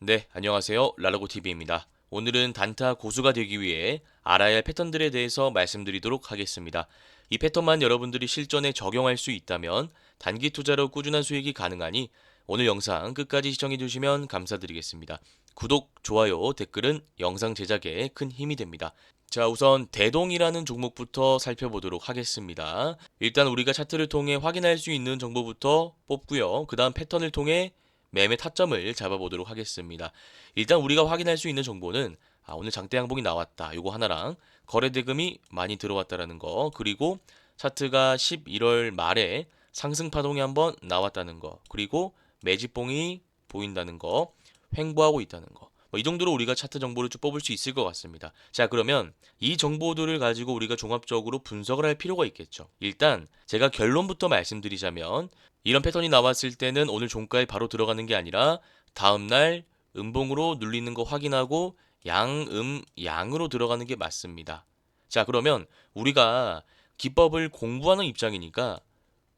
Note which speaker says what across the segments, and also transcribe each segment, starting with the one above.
Speaker 1: 네, 안녕하세요. 랄라고TV입니다. 오늘은 단타 고수가 되기 위해 알아야 할 패턴들에 대해서 말씀드리도록 하겠습니다. 이 패턴만 여러분들이 실전에 적용할 수 있다면 단기 투자로 꾸준한 수익이 가능하니 오늘 영상 끝까지 시청해 주시면 감사드리겠습니다. 구독, 좋아요, 댓글은 영상 제작에 큰 힘이 됩니다. 자, 우선 대동이라는 종목부터 살펴보도록 하겠습니다. 일단 우리가 차트를 통해 확인할 수 있는 정보부터 뽑고요. 그 다음 패턴을 통해 매매 타점을 잡아보도록 하겠습니다. 일단 우리가 확인할 수 있는 정보는 오늘 장대 양봉이 나왔다. 요거 하나랑 거래 대금이 많이 들어왔다라는 거. 그리고 차트가 11월 말에 상승 파동이 한번 나왔다는 거. 그리고 매집봉이 보인다는 거. 횡보하고 있다는 거. 이 정도로 우리가 차트 정보를 좀 뽑을 수 있을 것 같습니다. 자, 그러면 이 정보들을 가지고 우리가 종합적으로 분석을 할 필요가 있겠죠. 일단 제가 결론부터 말씀드리자면 이런 패턴이 나왔을 때는 오늘 종가에 바로 들어가는 게 아니라 다음날 음봉으로 눌리는 거 확인하고 양으로 들어가는 게 맞습니다. 자, 그러면 우리가 기법을 공부하는 입장이니까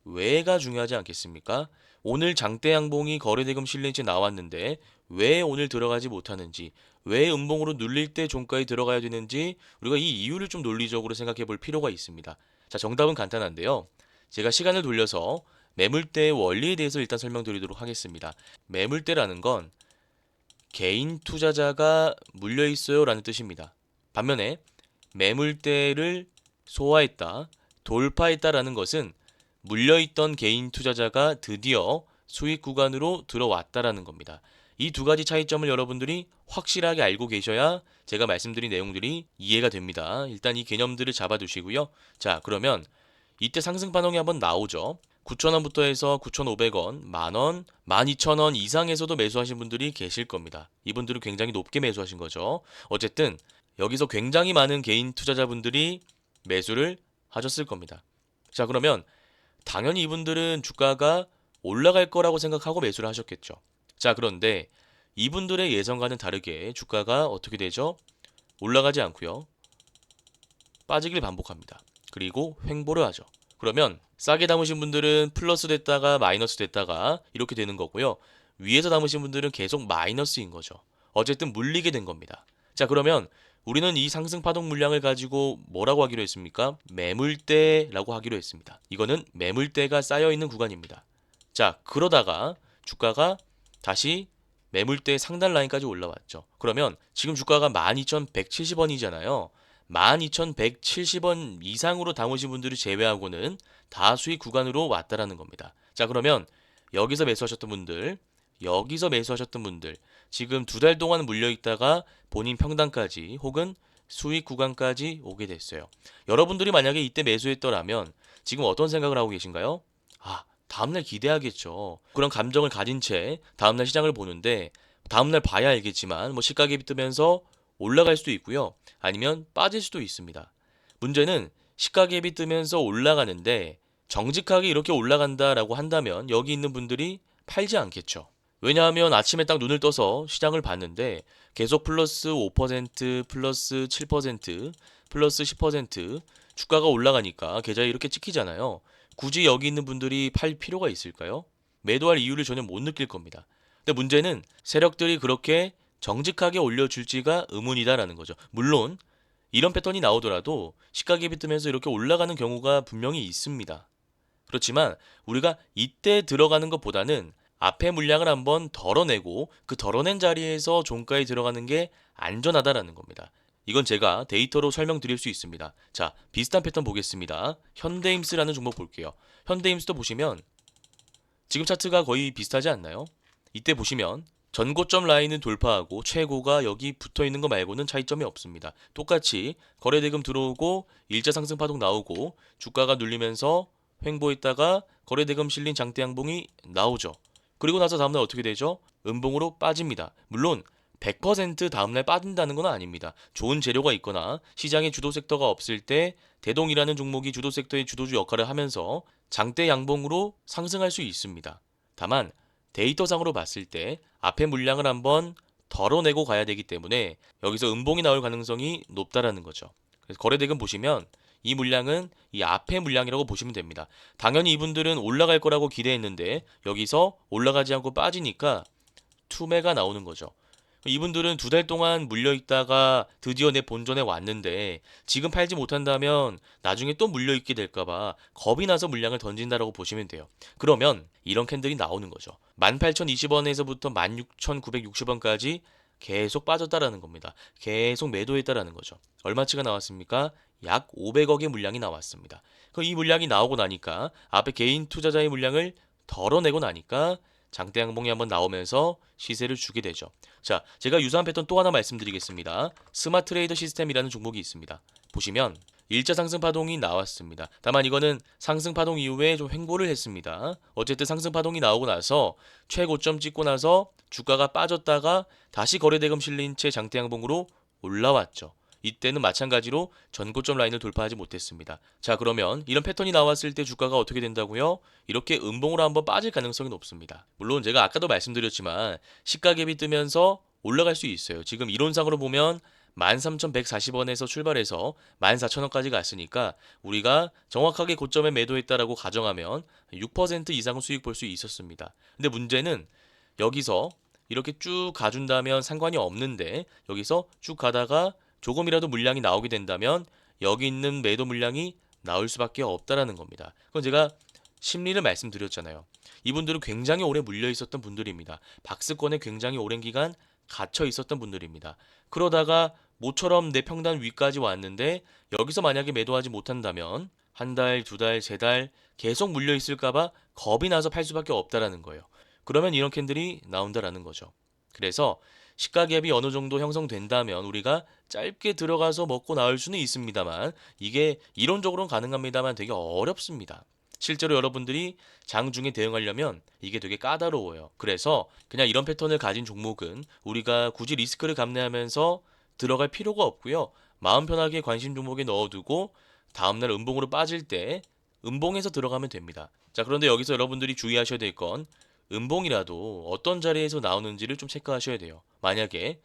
Speaker 1: 왜가 중요하지 않겠습니까? 오늘 장대 양봉이 거래대금 실린지 나왔는데 왜 오늘 들어가지 못하는지, 왜 음봉으로 눌릴 때 종가에 들어가야 되는지 우리가 이 이유를 좀 논리적으로 생각해 볼 필요가 있습니다. 자, 정답은 간단한데요. 제가 시간을 돌려서 매물대의 원리에 대해서 일단 설명드리도록 하겠습니다. 매물대라는 건 개인 투자자가 물려 있어요 라는 뜻입니다. 반면에 매물대를 소화했다, 돌파했다라는 것은 물려있던 개인 투자자가 드디어 수익 구간으로 들어왔다라는 겁니다. 이 두 가지 차이점을 여러분들이 확실하게 알고 계셔야 제가 말씀드린 내용들이 이해가 됩니다. 일단 이 개념들을 잡아두시고요. 자, 그러면 이때 상승 반응이 한번 나오죠. 9,000원부터 해서 9,500원, 만원, 12,000원 이상에서도 매수하신 분들이 계실 겁니다. 이분들은 굉장히 높게 매수하신 거죠. 어쨌든 여기서 굉장히 많은 개인 투자자분들이 매수를 하셨을 겁니다. 자, 그러면 당연히 이분들은 주가가 올라갈 거라고 생각하고 매수를 하셨겠죠. 자, 그런데 이분들의 예상과는 다르게 주가가 어떻게 되죠? 올라가지 않고요. 빠지길 반복합니다. 그리고 횡보를 하죠. 그러면 싸게 담으신 분들은 플러스 됐다가 마이너스 됐다가 이렇게 되는 거고요. 위에서 담으신 분들은 계속 마이너스인 거죠. 어쨌든 물리게 된 겁니다. 자, 그러면 우리는 이 상승 파동 물량을 가지고 뭐라고 하기로 했습니까? 매물대라고 하기로 했습니다. 이거는 매물대가 쌓여 있는 구간입니다. 자, 그러다가 주가가 다시 매물대 상단 라인까지 올라왔죠. 그러면 지금 주가가 12,170원이잖아요. 12,170원 이상으로 담으신 분들을 제외하고는 다 수익 구간으로 왔다라는 겁니다. 자, 그러면 여기서 매수하셨던 분들, 여기서 매수하셨던 분들, 지금 두 달 동안 물려 있다가 본인 평단까지 혹은 수익 구간까지 오게 됐어요. 여러분들이 만약에 이때 매수했더라면 지금 어떤 생각을 하고 계신가요? 다음날 기대하겠죠. 그런 감정을 가진 채 다음날 시장을 보는데 다음날 봐야 알겠지만 시가갭이 뜨면서 올라갈 수도 있고요. 아니면 빠질 수도 있습니다. 문제는 시가갭이 뜨면서 올라가는데 정직하게 이렇게 올라간다라고 한다면 여기 있는 분들이 팔지 않겠죠. 왜냐하면 아침에 딱 눈을 떠서 시장을 봤는데 계속 플러스 5%, 플러스 7%, 플러스 10% 주가가 올라가니까 계좌에 이렇게 찍히잖아요. 굳이 여기 있는 분들이 팔 필요가 있을까요? 매도할 이유를 전혀 못 느낄 겁니다. 근데 문제는 세력들이 그렇게 정직하게 올려줄지가 의문이다라는 거죠. 물론 이런 패턴이 나오더라도 시가갭이 뜨면서 이렇게 올라가는 경우가 분명히 있습니다. 그렇지만 우리가 이때 들어가는 것보다는 앞에 물량을 한번 덜어내고 그 덜어낸 자리에서 종가에 들어가는 게 안전하다라는 겁니다. 이건 제가 데이터로 설명드릴 수 있습니다. 자, 비슷한 패턴 보겠습니다. 현대임스라는 종목 볼게요. 현대임스도 보시면 지금 차트가 거의 비슷하지 않나요? 이때 보시면 전고점 라인은 돌파하고 최고가 여기 붙어 있는 거 말고는 차이점이 없습니다. 똑같이 거래대금 들어오고 일자 상승 파동 나오고 주가가 눌리면서 횡보했다가 거래대금 실린 장대 양봉이 나오죠. 그리고 나서 다음날 어떻게 되죠? 음봉으로 빠집니다. 물론 100% 다음날 빠진다는 건 아닙니다. 좋은 재료가 있거나 시장의 주도 섹터가 없을 때 대동이라는 종목이 주도 섹터의 주도주 역할을 하면서 장대 양봉으로 상승할 수 있습니다. 다만 데이터상으로 봤을 때 앞에 물량을 한번 덜어내고 가야 되기 때문에 여기서 음봉이 나올 가능성이 높다라는 거죠. 그래서 거래대금 보시면 이 물량은 이 앞에 물량이라고 보시면 됩니다. 당연히 이분들은 올라갈 거라고 기대했는데 여기서 올라가지 않고 빠지니까 투매가 나오는 거죠. 이분들은 2달 동안 물려있다가 드디어 내 본전에 왔는데 지금 팔지 못한다면 나중에 또 물려있게 될까봐 겁이 나서 물량을 던진다라고 보시면 돼요. 그러면 이런 캔들이 나오는 거죠. 18,020원에서부터 16,960원까지 계속 빠졌다라는 겁니다. 계속 매도했다라는 거죠. 얼마치가 나왔습니까? 약 500억의 물량이 나왔습니다. 그럼 이 물량이 나오고 나니까 앞에 개인 투자자의 물량을 덜어내고 나니까 장대 양봉이 한번 나오면서 시세를 주게 되죠. 자, 제가 유사한 패턴 또 하나 말씀드리겠습니다. 스마트 트레이더 시스템이라는 종목이 있습니다. 보시면 일자 상승 파동이 나왔습니다. 다만 이거는 상승 파동 이후에 좀 횡보를 했습니다. 어쨌든 상승 파동이 나오고 나서 최고점 찍고 나서 주가가 빠졌다가 다시 거래대금 실린 채 장대 양봉으로 올라왔죠. 이때는 마찬가지로 전고점 라인을 돌파하지 못했습니다. 자, 그러면 이런 패턴이 나왔을 때 주가가 어떻게 된다고요? 이렇게 음봉으로 한번 빠질 가능성이 높습니다. 물론 제가 아까도 말씀드렸지만 시가갭이 뜨면서 올라갈 수 있어요. 지금 이론상으로 보면 13,140원에서 출발해서 14,000원까지 갔으니까 우리가 정확하게 고점에 매도했다라고 가정하면 6% 이상은 수익 볼 수 있었습니다. 근데 문제는 여기서 이렇게 쭉 가준다면 상관이 없는데 여기서 쭉 가다가 조금이라도 물량이 나오게 된다면 여기 있는 매도 물량이 나올 수밖에 없다라는 겁니다. 그건 제가 심리를 말씀드렸잖아요. 이분들은 굉장히 오래 물려 있었던 분들입니다. 박스권에 굉장히 오랜 기간 갇혀 있었던 분들입니다. 그러다가 모처럼 내 평단 위까지 왔는데 여기서 만약에 매도하지 못한다면 한 달, 2달, 3달 계속 물려 있을까봐 겁이 나서 팔 수밖에 없다라는 거예요. 그러면 이런 캔들이 나온다라는 거죠. 그래서 시가갭이 어느 정도 형성된다면 우리가 짧게 들어가서 먹고 나올 수는 있습니다만 이게 이론적으로는 가능합니다만 되게 어렵습니다. 실제로 여러분들이 장중에 대응하려면 이게 되게 까다로워요. 그래서 그냥 이런 패턴을 가진 종목은 우리가 굳이 리스크를 감내하면서 들어갈 필요가 없고요. 마음 편하게 관심 종목에 넣어두고 다음날 음봉으로 빠질 때 음봉에서 들어가면 됩니다. 자, 그런데 여기서 여러분들이 주의하셔야 될 건 음봉이라도 어떤 자리에서 나오는지를 좀 체크하셔야 돼요. 만약에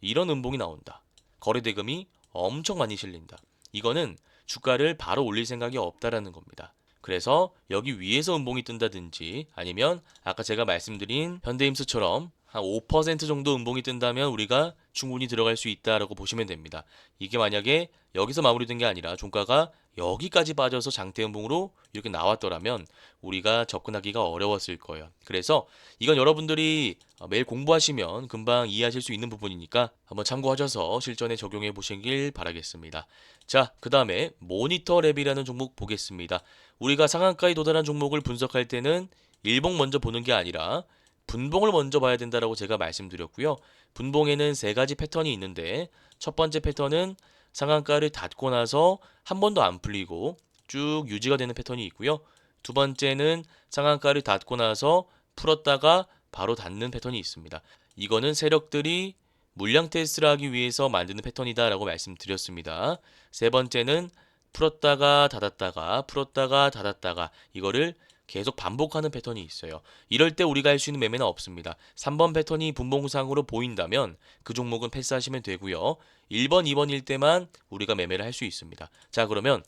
Speaker 1: 이런 음봉이 나온다. 거래대금이 엄청 많이 실린다. 이거는 주가를 바로 올릴 생각이 없다라는 겁니다. 그래서 여기 위에서 음봉이 뜬다든지 아니면 아까 제가 말씀드린 현대임스처럼 한 5% 정도 음봉이 뜬다면 우리가 충분히 들어갈 수 있다라고 보시면 됩니다. 이게 만약에 여기서 마무리된 게 아니라 종가가 여기까지 빠져서 장대 음봉으로 이렇게 나왔더라면 우리가 접근하기가 어려웠을 거예요. 그래서 이건 여러분들이 매일 공부하시면 금방 이해하실 수 있는 부분이니까 한번 참고하셔서 실전에 적용해 보시길 바라겠습니다. 자, 그 다음에 모니터랩이라는 종목 보겠습니다. 우리가 상한가에 도달한 종목을 분석할 때는 일봉 먼저 보는 게 아니라 분봉을 먼저 봐야 된다라고 제가 말씀드렸고요. 분봉에는 3가지 패턴이 있는데 첫 번째 패턴은 상한가를 닫고 나서 한 번도 안 풀리고 쭉 유지가 되는 패턴이 있고요. 두 번째는 상한가를 닫고 나서 풀었다가 바로 닫는 패턴이 있습니다. 이거는 세력들이 물량 테스트를 하기 위해서 만드는 패턴이다라고 말씀드렸습니다. 세 번째는 풀었다가 닫았다가 풀었다가 닫았다가 이거를 계속 반복하는 패턴이 있어요. 이럴 때 우리가 할 수 있는 매매는 없습니다. 3번 패턴이 분봉상으로 보인다면 그 종목은 패스하시면 되고요. 1번, 2번일 때만 우리가 매매를 할 수 있습니다. 자, 그러면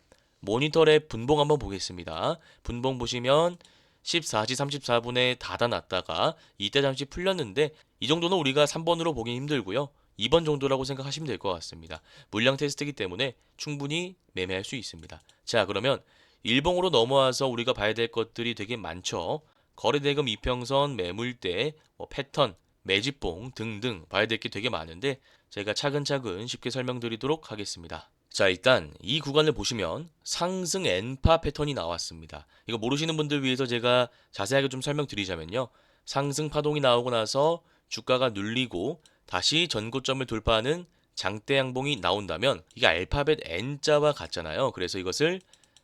Speaker 1: 모니터랩 분봉 한번 보겠습니다. 분봉 보시면 14시 34분에 닫아놨다가 이때 잠시 풀렸는데 이 정도는 우리가 3번으로 보기 힘들고요. 2번 정도라고 생각하시면 될 것 같습니다. 물량 테스트이기 때문에 충분히 매매할 수 있습니다. 자, 그러면 일봉으로 넘어와서 우리가 봐야 될 것들이 되게 많죠. 거래대금 이평선, 매물대, 패턴, 매집봉 등등 봐야 될 게 되게 많은데 제가 차근차근 쉽게 설명드리도록 하겠습니다. 자, 일단 이 구간을 보시면 상승 N파 패턴이 나왔습니다. 이거 모르시는 분들 위해서 제가 자세하게 좀 설명드리자면요. 상승 파동이 나오고 나서 주가가 눌리고 다시 전고점을 돌파하는 장대 양봉이 나온다면 이게 알파벳 N자와 같잖아요. 그래서 이것을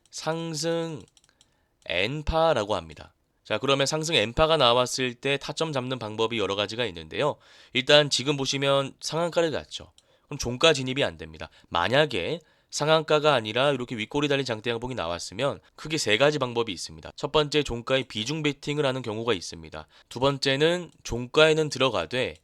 Speaker 1: 상승 N파라고 합니다. 자, 그러면 상승 N파가 나왔을 때 타점 잡는 방법이 여러 가지가 있는데요. 일단 지금 보시면 상한가를 갔죠. 그럼 종가 진입이 안 됩니다. 만약에 상한가가 아니라 이렇게 윗꼬리 달린 장대 양봉이 나왔으면 크게 3가지 방법이 있습니다. 첫 번째, 종가에 비중 베팅을 하는 경우가 있습니다. 두 번째는 종가에는 들어가되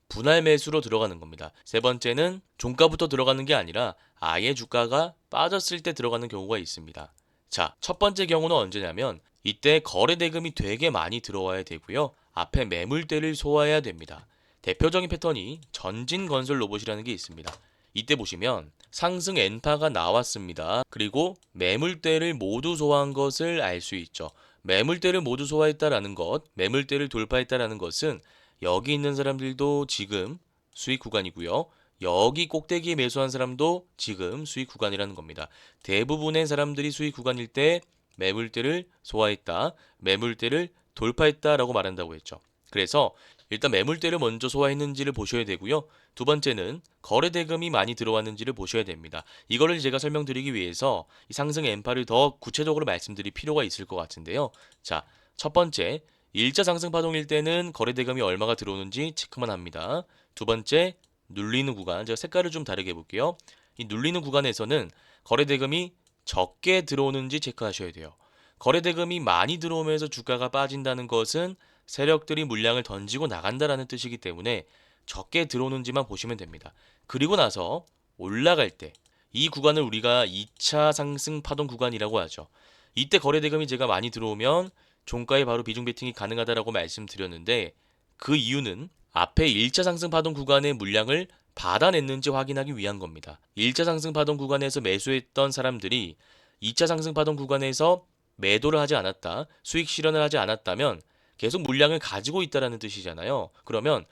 Speaker 1: 분할 매수로 들어가는 겁니다. 세 번째는 종가부터 들어가는 게 아니라 아예 주가가 빠졌을 때 들어가는 경우가 있습니다. 자, 첫 번째 경우는 언제냐면 이때 거래 대금이 되게 많이 들어와야 되고요. 앞에 매물대를 소화해야 됩니다. 대표적인 패턴이 전진건설 로봇이라는 게 있습니다. 이때 보시면 상승 N파가 나왔습니다. 그리고 매물대를 모두 소화한 것을 알 수 있죠. 매물대를 모두 소화했다라는 것, 매물대를 돌파했다라는 것은 여기 있는 사람들도 지금 수익 구간이고요. 여기 꼭대기에 매수한 사람도 지금 수익 구간이라는 겁니다. 대부분의 사람들이 수익 구간일 때 매물대를 소화했다, 매물대를 돌파했다라고 말한다고 했죠. 그래서 일단 매물대를 먼저 소화했는지를 보셔야 되고요. 두 번째는 거래 대금이 많이 들어왔는지를 보셔야 됩니다. 이거를 제가 설명드리기 위해서 이 상승 N파를 더 구체적으로 말씀드릴 필요가 있을 것 같은데요. 자, 첫 번째, 일자 상승 파동일 때는 거래 대금이 얼마가 들어오는지 체크만 합니다. 두 번째, 눌리는 구간, 제가 색깔을 좀 다르게 해볼게요. 이 눌리는 구간에서는 거래 대금이 적게 들어오는지 체크하셔야 돼요. 거래 대금이 많이 들어오면서 주가가 빠진다는 것은 세력들이 물량을 던지고 나간다라는 뜻이기 때문에 적게 들어오는지만 보시면 됩니다. 그리고 나서 올라갈 때 이 구간을 우리가 2차 상승 파동 구간이라고 하죠. 이때 거래 대금이 제가 많이 들어오면 종가에 바로 비중 베팅이 가능하다라고 말씀드렸는데 그 이유는 앞에 1차 상승 파동 구간의 물량을 받아냈는지 확인하기 위한 겁니다. 1차 상승 파동 구간에서 매수했던 사람들이 2차 상승 파동 구간에서 매도를 하지 않았다, 수익 실현을 하지 않았다면 계속 물량을 가지고 있다라는 뜻이잖아요. 그러면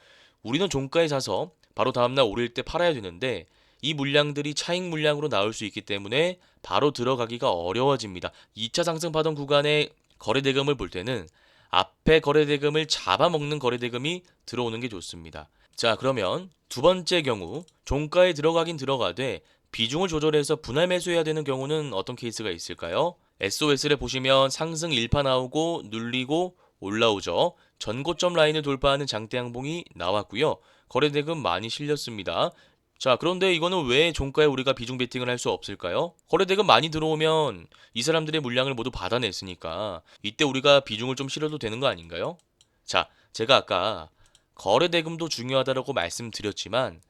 Speaker 1: 우리는 종가에 사서 바로 다음날 오를 때 팔아야 되는데 이 물량들이 차익 물량으로 나올 수 있기 때문에 바로 들어가기가 어려워집니다. 2차 상승 파동 구간의 거래 대금을 볼 때는 앞에 거래 대금을 잡아먹는 거래 대금이 들어오는 게 좋습니다. 자, 그러면 두 번째 경우 종가에 들어가긴 들어가되 비중을 조절해서 분할 매수해야 되는 경우는 어떤 케이스가 있을까요? SOS를 보시면 상승 1파 나오고 눌리고 올라오죠. 전고점 라인을 돌파하는 장대 양봉이 나왔고요. 거래 대금 많이 실렸습니다. 자, 그런데 이거는 왜 종가에 우리가 비중 베팅을 할 수 없을까요? 거래 대금 많이 들어오면 이 사람들의 물량을 모두 받아냈으니까 이때 우리가 비중을 좀 실어도 되는 거 아닌가요? 자, 제가 아까 거래 대금도 중요하다라고 말씀드렸지만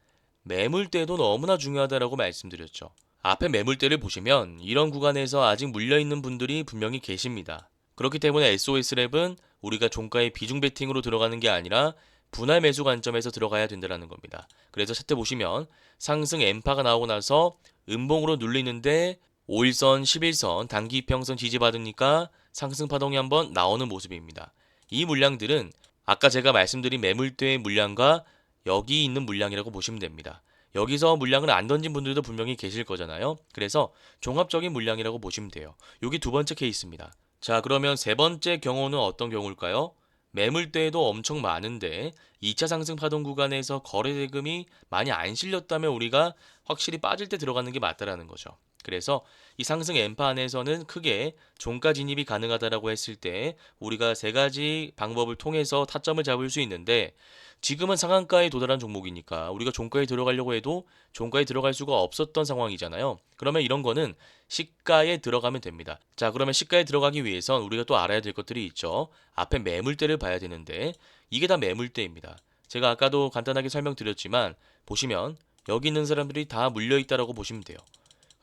Speaker 1: 매물대도 너무나 중요하다라고 말씀드렸죠. 앞에 매물대를 보시면 이런 구간에서 아직 물려있는 분들이 분명히 계십니다. 그렇기 때문에 SOS랩은 우리가 종가의 비중 베팅으로 들어가는 게 아니라 분할 매수 관점에서 들어가야 된다는 겁니다. 그래서 차트 보시면 상승 N파가 나오고 나서 음봉으로 눌리는데 5일선, 11선, 단기 이평선 지지받으니까 상승 파동이 한번 나오는 모습입니다. 이 물량들은 아까 제가 말씀드린 매물대의 물량과 여기 있는 물량이라고 보시면 됩니다. 여기서 물량을 안 던진 분들도 분명히 계실 거잖아요. 그래서 종합적인 물량이라고 보시면 돼요. 여기 두 번째 케이스입니다. 자, 그러면 세 번째 경우는 어떤 경우일까요? 매물대도 엄청 많은데 2차 상승 파동 구간에서 거래 대금이 많이 안 실렸다면 우리가 확실히 빠질 때 들어가는 게 맞다라는 거죠. 그래서 이 상승 N파 안에서는 크게 종가 진입이 가능하다라고 했을 때 우리가 세 가지 방법을 통해서 타점을 잡을 수 있는데 지금은 상한가에 도달한 종목이니까 우리가 종가에 들어가려고 해도 종가에 들어갈 수가 없었던 상황이잖아요. 그러면 이런 거는 시가에 들어가면 됩니다. 자, 그러면 시가에 들어가기 위해선 우리가 또 알아야 될 것들이 있죠. 앞에 매물대를 봐야 되는데 이게 다 매물대입니다. 제가 아까도 간단하게 설명드렸지만 보시면 여기 있는 사람들이 다 물려있다라고 보시면 돼요.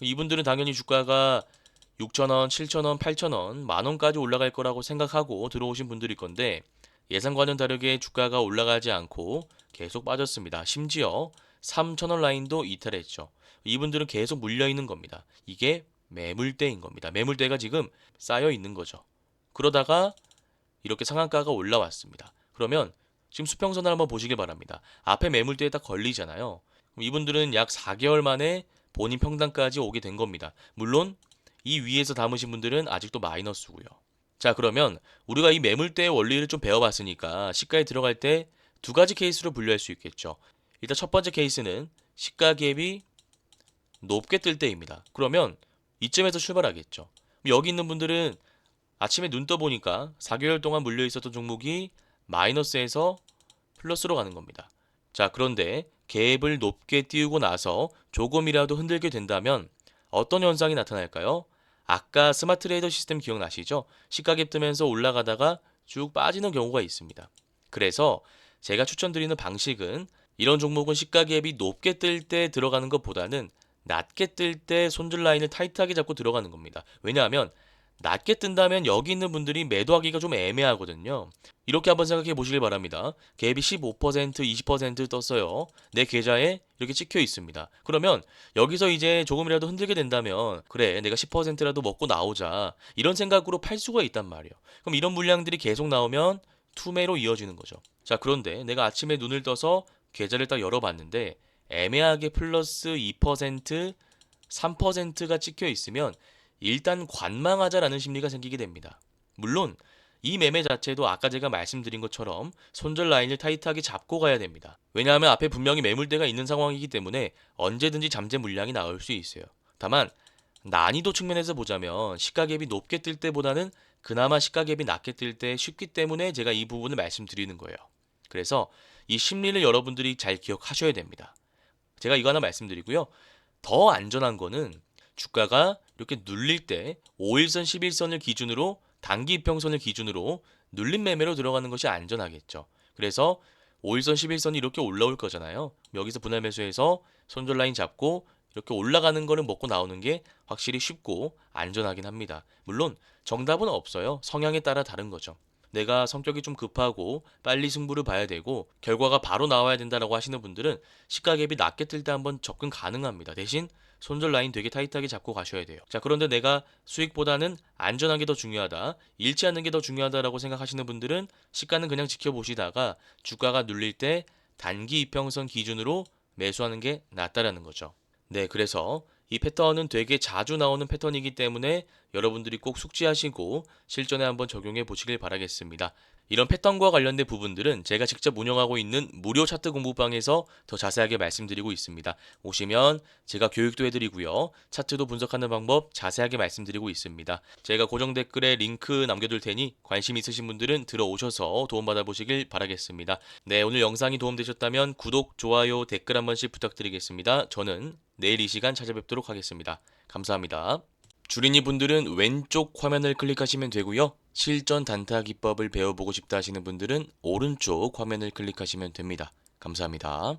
Speaker 1: 이분들은 당연히 주가가 6,000원, 7,000원, 8,000원, 만원까지 올라갈 거라고 생각하고 들어오신 분들일 건데 예상과는 다르게 주가가 올라가지 않고 계속 빠졌습니다. 심지어 3,000원 라인도 이탈했죠. 이분들은 계속 물려있는 겁니다. 이게 매물대인 겁니다. 매물대가 지금 쌓여 있는 거죠. 그러다가 이렇게 상한가가 올라왔습니다. 그러면 지금 수평선을 한번 보시길 바랍니다. 앞에 매물대에 딱 걸리잖아요. 그럼 이분들은 약 4개월 만에 본인 평단까지 오게 된 겁니다. 물론 이 위에서 담으신 분들은 아직도 마이너스고요. 자, 그러면 우리가 이 매물대의 원리를 좀 배워봤으니까 시가에 들어갈 때 두 가지 케이스로 분류할 수 있겠죠. 일단 첫 번째 케이스는 시가 갭이 높게 뜰 때입니다. 그러면 이쯤에서 출발하겠죠. 여기 있는 분들은 아침에 눈 떠보니까 4개월 동안 물려 있었던 종목이 마이너스에서 플러스로 가는 겁니다. 자, 그런데 갭을 높게 띄우고 나서 조금이라도 흔들게 된다면 어떤 현상이 나타날까요? 아까 스마트 트레이더 시스템 기억나시죠? 시가갭 뜨면서 올라가다가 쭉 빠지는 경우가 있습니다. 그래서 제가 추천드리는 방식은 이런 종목은 시가갭이 높게 뜰 때 들어가는 것보다는 낮게 뜰 때 손절 라인을 타이트하게 잡고 들어가는 겁니다. 왜냐하면 낮게 뜬다면 여기 있는 분들이 매도하기가 좀 애매하거든요. 이렇게 한번 생각해 보시길 바랍니다. 갭이 15%, 20% 떴어요. 내 계좌에 이렇게 찍혀 있습니다. 그러면 여기서 이제 조금이라도 흔들게 된다면 그래 내가 10%라도 먹고 나오자 이런 생각으로 팔 수가 있단 말이에요. 그럼 이런 물량들이 계속 나오면 투매로 이어지는 거죠. 자, 그런데 내가 아침에 눈을 떠서 계좌를 딱 열어봤는데 애매하게 플러스 2%, 3%가 찍혀 있으면 일단 관망하자라는 심리가 생기게 됩니다. 물론 이 매매 자체도 아까 제가 말씀드린 것처럼 손절 라인을 타이트하게 잡고 가야 됩니다. 왜냐하면 앞에 분명히 매물대가 있는 상황이기 때문에 언제든지 잠재 물량이 나올 수 있어요. 다만 난이도 측면에서 보자면 시가갭이 높게 뜰 때보다는 그나마 시가갭이 낮게 뜰 때 쉽기 때문에 제가 이 부분을 말씀드리는 거예요. 그래서 이 심리를 여러분들이 잘 기억하셔야 됩니다. 제가 이거 하나 말씀드리고요. 더 안전한 거는 주가가 이렇게 눌릴 때 5일선, 11선을 기준으로 단기 이평선을 기준으로 눌림 매매로 들어가는 것이 안전하겠죠. 그래서 5일선, 11선이 이렇게 올라올 거잖아요. 여기서 분할 매수해서 손절 라인 잡고 이렇게 올라가는 거를 먹고 나오는 게 확실히 쉽고 안전하긴 합니다. 물론 정답은 없어요. 성향에 따라 다른 거죠. 내가 성격이 좀 급하고 빨리 승부를 봐야 되고 결과가 바로 나와야 된다라고 하시는 분들은 시가갭이 낮게 뜰 때 한번 접근 가능합니다. 대신 손절 라인 되게 타이트하게 잡고 가셔야 돼요. 자, 그런데 내가 수익보다는 안전한 게 더 중요하다, 잃지 않는 게 더 중요하다라고 생각하시는 분들은 시가는 그냥 지켜보시다가 주가가 눌릴 때 단기 이평선 기준으로 매수하는 게 낫다라는 거죠. 네, 그래서 이 패턴은 되게 자주 나오는 패턴이기 때문에 여러분들이 꼭 숙지하시고 실전에 한번 적용해 보시길 바라겠습니다. 이런 패턴과 관련된 부분들은 제가 직접 운영하고 있는 무료 차트 공부방에서 더 자세하게 말씀드리고 있습니다. 오시면 제가 교육도 해드리고요. 차트도 분석하는 방법 자세하게 말씀드리고 있습니다. 제가 고정 댓글에 링크 남겨둘 테니 관심 있으신 분들은 들어오셔서 도움받아 보시길 바라겠습니다. 네, 오늘 영상이 도움되셨다면 구독, 좋아요, 댓글 한 번씩 부탁드리겠습니다. 저는 내일 이 시간 찾아뵙도록 하겠습니다. 감사합니다. 주린이 분들은 왼쪽 화면을 클릭하시면 되고요. 실전 단타 기법을 배워보고 싶다 하시는 분들은 오른쪽 화면을 클릭하시면 됩니다. 감사합니다.